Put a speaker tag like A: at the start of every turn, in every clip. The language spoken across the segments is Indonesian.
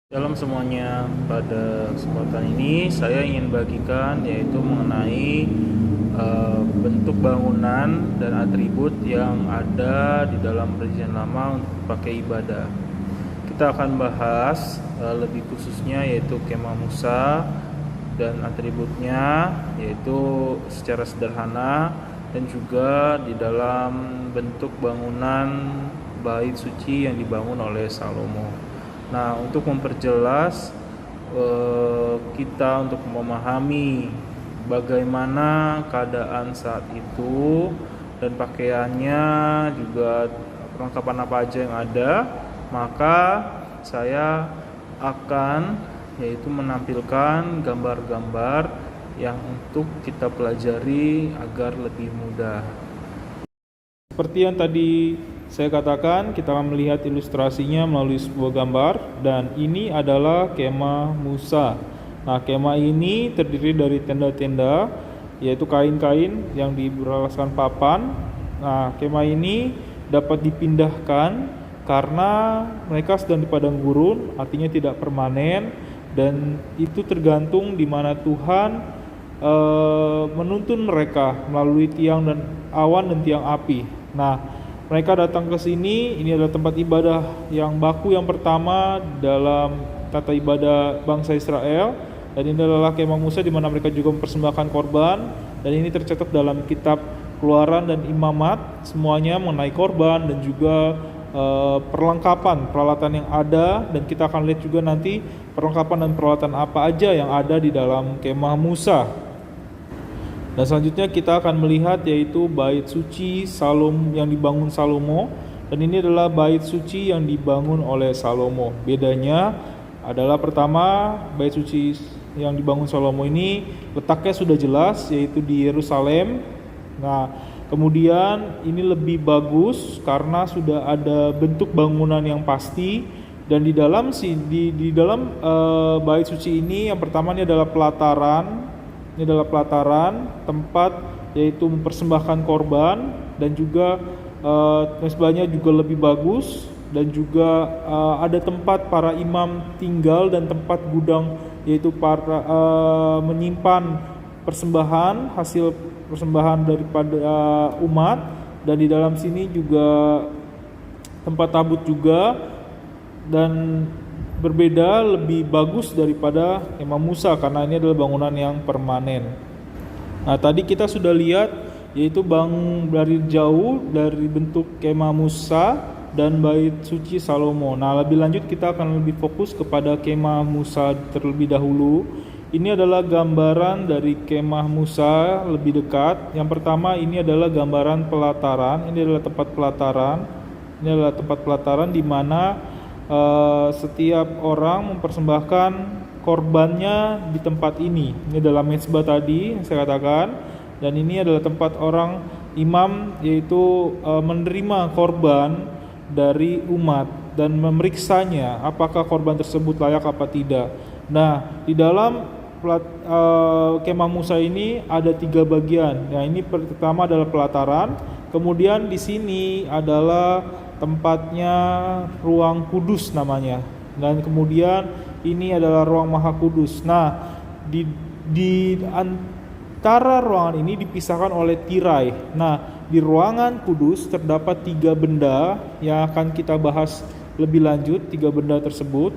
A: Shalom semuanya, pada kesempatan ini saya ingin bagikan yaitu mengenai bentuk bangunan dan atribut yang ada di dalam Perjanjian Lama untuk pakai ibadah. Kita akan bahas lebih khususnya yaitu kemah Musa dan atributnya, yaitu secara sederhana dan juga di dalam bentuk bangunan bait suci yang dibangun oleh Salomo. Nah, untuk memperjelas kita untuk memahami bagaimana keadaan saat itu dan pakaiannya, juga perlengkapan apa aja yang ada, maka saya akan yaitu menampilkan gambar-gambar yang untuk kita pelajari agar lebih mudah. Seperti yang tadi saya katakan, kita akan melihat ilustrasinya melalui sebuah gambar, dan ini adalah kemah Musa. Nah, kemah ini terdiri dari tenda-tenda, yaitu kain-kain yang beralaskan papan. Nah, kemah ini dapat dipindahkan karena mereka sedang di padang gurun, artinya tidak permanen, dan itu tergantung di mana Tuhan menuntun mereka melalui tiang dan awan dan tiang api. Nah, mereka datang ke sini. Ini adalah tempat ibadah yang baku yang pertama dalam tata ibadah bangsa Israel, dan ini adalah kemah Musa di mana mereka juga mempersembahkan korban, dan ini tercatat dalam kitab Keluaran dan Imamat, semuanya mengenai korban dan juga perlengkapan peralatan yang ada, dan kita akan lihat juga nanti perlengkapan dan peralatan apa aja yang ada di dalam kemah Musa. Dan selanjutnya kita akan melihat yaitu bait suci yang dibangun Salomo, dan ini adalah bait suci yang dibangun oleh Salomo. Bedanya adalah pertama, bait suci yang dibangun Salomo ini letaknya sudah jelas, yaitu di Yerusalem. Nah, kemudian ini lebih bagus karena sudah ada bentuk bangunan yang pasti, dan di dalam bait suci ini yang pertama ini adalah pelataran. Ini adalah pelataran tempat yaitu mempersembahkan korban, dan juga mesbahnya juga lebih bagus, dan juga ada tempat para imam tinggal dan tempat gudang yaitu para menyimpan persembahan, hasil persembahan daripada umat, dan di dalam sini juga tempat tabut juga, dan berbeda, lebih bagus daripada kemah Musa karena ini adalah bangunan yang permanen. Nah, tadi kita sudah lihat yaitu dari jauh dari bentuk kemah Musa dan bait suci Salomo. Nah, lebih lanjut kita akan lebih fokus kepada kemah Musa terlebih dahulu. Ini adalah gambaran dari kemah Musa lebih dekat. Yang pertama ini adalah gambaran pelataran. Ini adalah tempat pelataran. Ini adalah tempat pelataran di mana setiap orang mempersembahkan korbannya di tempat ini. Ini adalah mezbah tadi yang saya katakan, dan ini adalah tempat orang imam yaitu menerima korban dari umat dan memeriksanya apakah korban tersebut layak apa tidak. Nah, di dalam kemah Musa ini ada 3 bagian. Nah, ini pertama adalah pelataran, kemudian di sini adalah tempatnya ruang kudus namanya, dan kemudian ini adalah ruang maha kudus. Nah, di antara ruangan ini dipisahkan oleh tirai. Nah, di ruangan kudus terdapat 3 benda yang akan kita bahas lebih lanjut, 3 benda tersebut.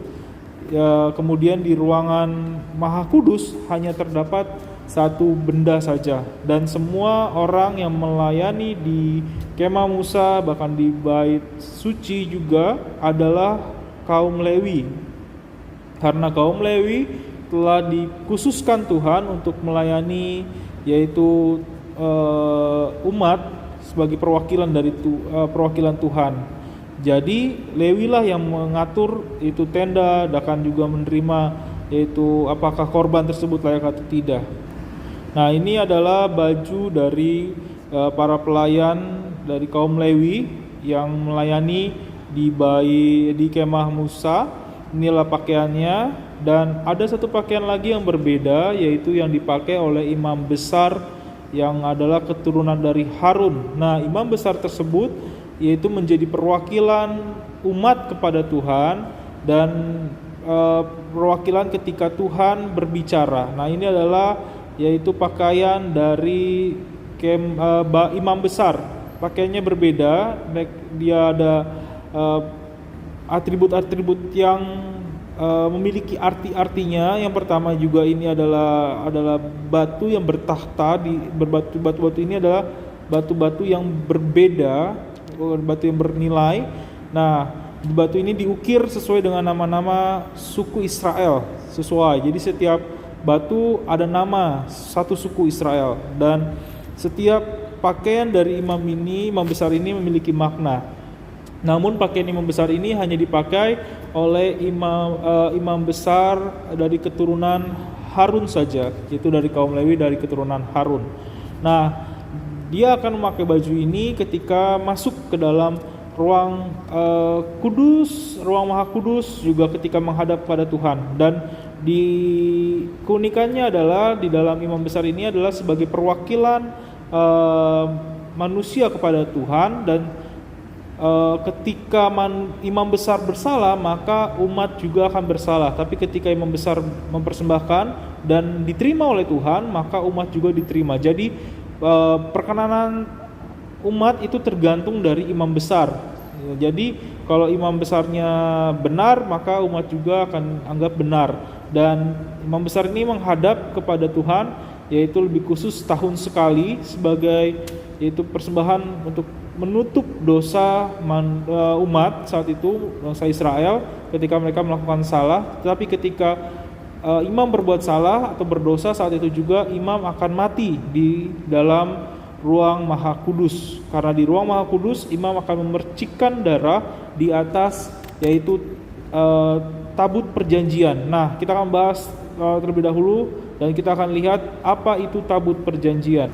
A: Ya, kemudian di ruangan maha kudus hanya terdapat 1 benda saja, dan semua orang yang melayani di kemah Musa bahkan di bait suci juga adalah kaum Lewi, karena kaum Lewi telah dikhususkan Tuhan untuk melayani yaitu umat sebagai perwakilan dari perwakilan Tuhan. Jadi Lewi lah yang mengatur itu tenda, dan akan juga menerima yaitu apakah korban tersebut layak atau tidak. Nah, ini adalah baju dari para pelayan dari kaum Lewi yang melayani di kemah Musa. Inilah pakaiannya, dan ada 1 pakaian lagi yang berbeda, yaitu yang dipakai oleh imam besar yang adalah keturunan dari Harun. Nah, imam besar tersebut yaitu menjadi perwakilan umat kepada Tuhan, dan perwakilan ketika Tuhan berbicara. Nah, ini adalah yaitu pakaian dari imam besar. Pakaiannya berbeda, dia ada atribut-atribut yang memiliki arti-artinya. Yang pertama juga ini adalah batu yang bertahta. Batu-batu ini adalah batu-batu yang berbeda, batu yang bernilai. Nah, batu ini diukir sesuai dengan nama-nama suku Israel, sesuai. Jadi setiap batu ada nama satu suku Israel, dan setiap pakaian dari imam besar ini memiliki makna. Namun pakaian imam besar ini hanya dipakai oleh imam besar dari keturunan Harun saja, yaitu dari kaum Lewi, dari keturunan Harun. Nah, dia akan memakai baju ini ketika masuk ke dalam ruang kudus, ruang maha kudus, juga ketika menghadap pada Tuhan. Dan keunikannya adalah di dalam imam besar ini adalah sebagai perwakilan manusia kepada Tuhan. Dan ketika imam besar bersalah, maka umat juga akan bersalah. Tapi ketika imam besar mempersembahkan dan diterima oleh Tuhan, maka umat juga diterima. Jadi perkenanan umat itu tergantung dari imam besar. Jadi kalau imam besarnya benar, maka umat juga akan anggap benar. Dan imam besar ini menghadap kepada Tuhan, yaitu lebih khusus tahun sekali, sebagai yaitu persembahan untuk menutup dosa umat saat itu, bangsa Israel, ketika mereka melakukan salah. Tetapi ketika imam berbuat salah atau berdosa, saat itu juga imam akan mati di dalam ruang maha kudus. Karena di ruang maha kudus imam akan memercikkan darah di atas, yaitu tabut perjanjian. Nah, kita akan bahas terlebih dahulu, dan kita akan lihat apa itu tabut perjanjian.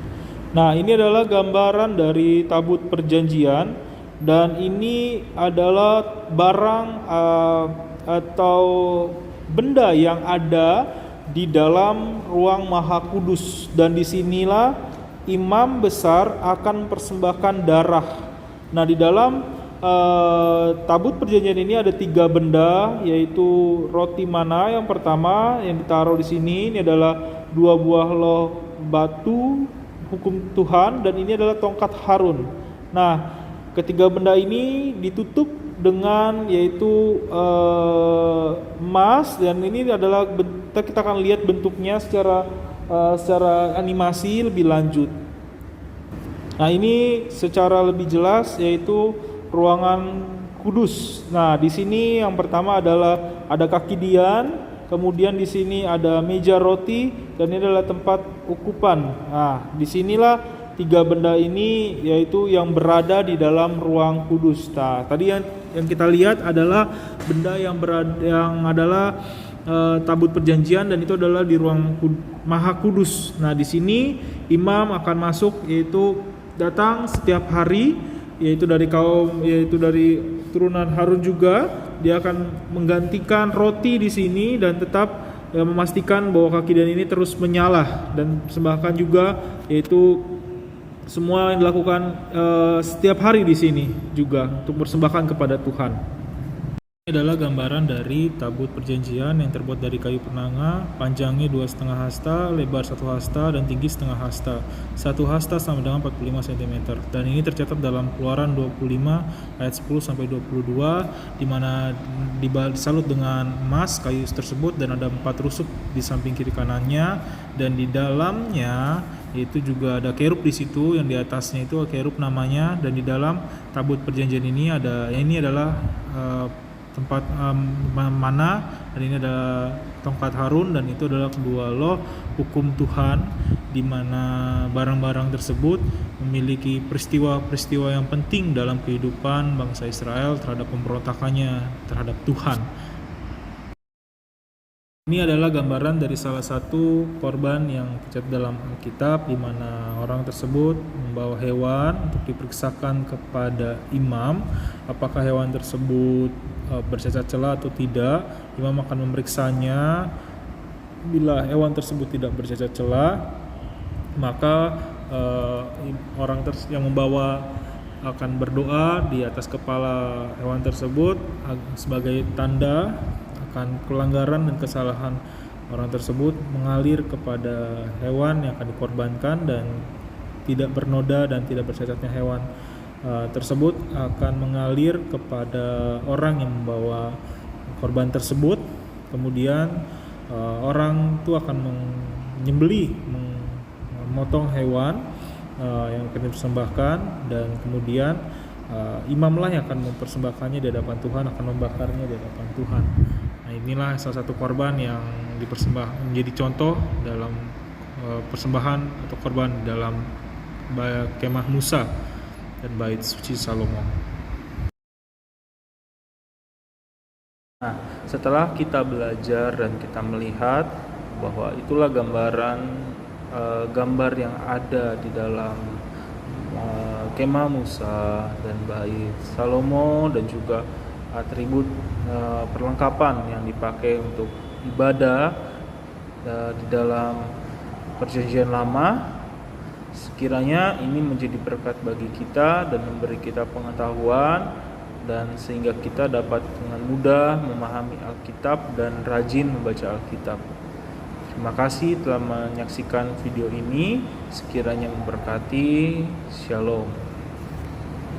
A: Nah, ini adalah gambaran dari tabut perjanjian, dan ini adalah barang atau benda yang ada di dalam ruang maha kudus. Dan disinilah imam besar akan mempersembahkan darah. Nah, di dalam tabut perjanjian ini ada 3 benda, yaitu roti mana yang pertama yang ditaruh di sini. Ini adalah 2 buah loh batu hukum Tuhan, dan ini adalah tongkat Harun. Nah, ketiga benda ini ditutup dengan yaitu emas, dan ini adalah kita akan lihat bentuknya secara animasi lebih lanjut. Nah, ini secara lebih jelas yaitu ruangan kudus. Nah, di sini yang pertama adalah ada kaki dian, kemudian di sini ada meja roti, dan ini adalah tempat ukupan. Nah, disinilah 3 benda ini yaitu yang berada di dalam ruang kudus. Nah, tadi yang kita lihat adalah benda yang adalah tabut perjanjian, dan itu adalah di ruang maha kudus. Nah, di sini imam akan masuk, yaitu datang setiap hari, yaitu dari turunan Harun juga. Dia akan menggantikan roti di sini dan tetap memastikan bahwa kaki dian ini terus menyala, dan persembahkan juga yaitu semua yang dilakukan setiap hari di sini juga untuk persembahkan kepada Tuhan. Ini adalah gambaran dari tabut perjanjian yang terbuat dari kayu penanga, panjangnya 2,5 hasta, lebar 1 hasta, dan tinggi 1/2 hasta. 1 hasta sama dengan 45 cm. Dan ini tercatat dalam Keluaran 25 ayat 10 sampai 22, di mana disalut dengan emas kayu tersebut, dan ada 4 rusuk di samping kiri kanannya, dan di dalamnya itu juga ada kerub di situ, yang di atasnya itu kerub namanya. Dan di dalam tabut perjanjian ini adalah tempat mana, dan ini adalah tongkat Harun, dan itu adalah kedua loh hukum Tuhan, di mana barang-barang tersebut memiliki peristiwa-peristiwa yang penting dalam kehidupan bangsa Israel terhadap pemberontakannya terhadap Tuhan. Ini adalah gambaran dari salah satu korban yang tercatat dalam Alkitab, di mana orang tersebut membawa hewan untuk diperiksakan kepada imam. Apakah hewan tersebut bercacat celah atau tidak? Imam akan memeriksanya. Bila hewan tersebut tidak bercacat celah, maka orang yang membawa akan berdoa di atas kepala hewan tersebut sebagai tanda akan pelanggaran dan kesalahan orang tersebut mengalir kepada hewan yang akan dikorbankan, dan tidak bernoda dan tidak bersacatnya hewan tersebut akan mengalir kepada orang yang membawa korban tersebut. Kemudian orang itu akan menyembelih, memotong hewan yang akan dipersembahkan, dan kemudian imamlah yang akan mempersembahkannya di hadapan Tuhan, akan membakarnya di hadapan Tuhan. Nah, inilah salah satu korban yang menjadi contoh dalam persembahan atau korban dalam kemah Musa dan bait suci Salomo. Nah, setelah kita belajar dan kita melihat bahwa itulah gambar yang ada di dalam kemah Musa dan bait Salomo, dan juga atribut perlengkapan yang dipakai untuk ibadah di dalam Perjanjian Lama. Sekiranya ini menjadi berkat bagi kita dan memberi kita pengetahuan, dan sehingga kita dapat dengan mudah memahami Alkitab dan rajin membaca Alkitab. Terima kasih telah menyaksikan video ini. Sekiranya memberkati. Shalom.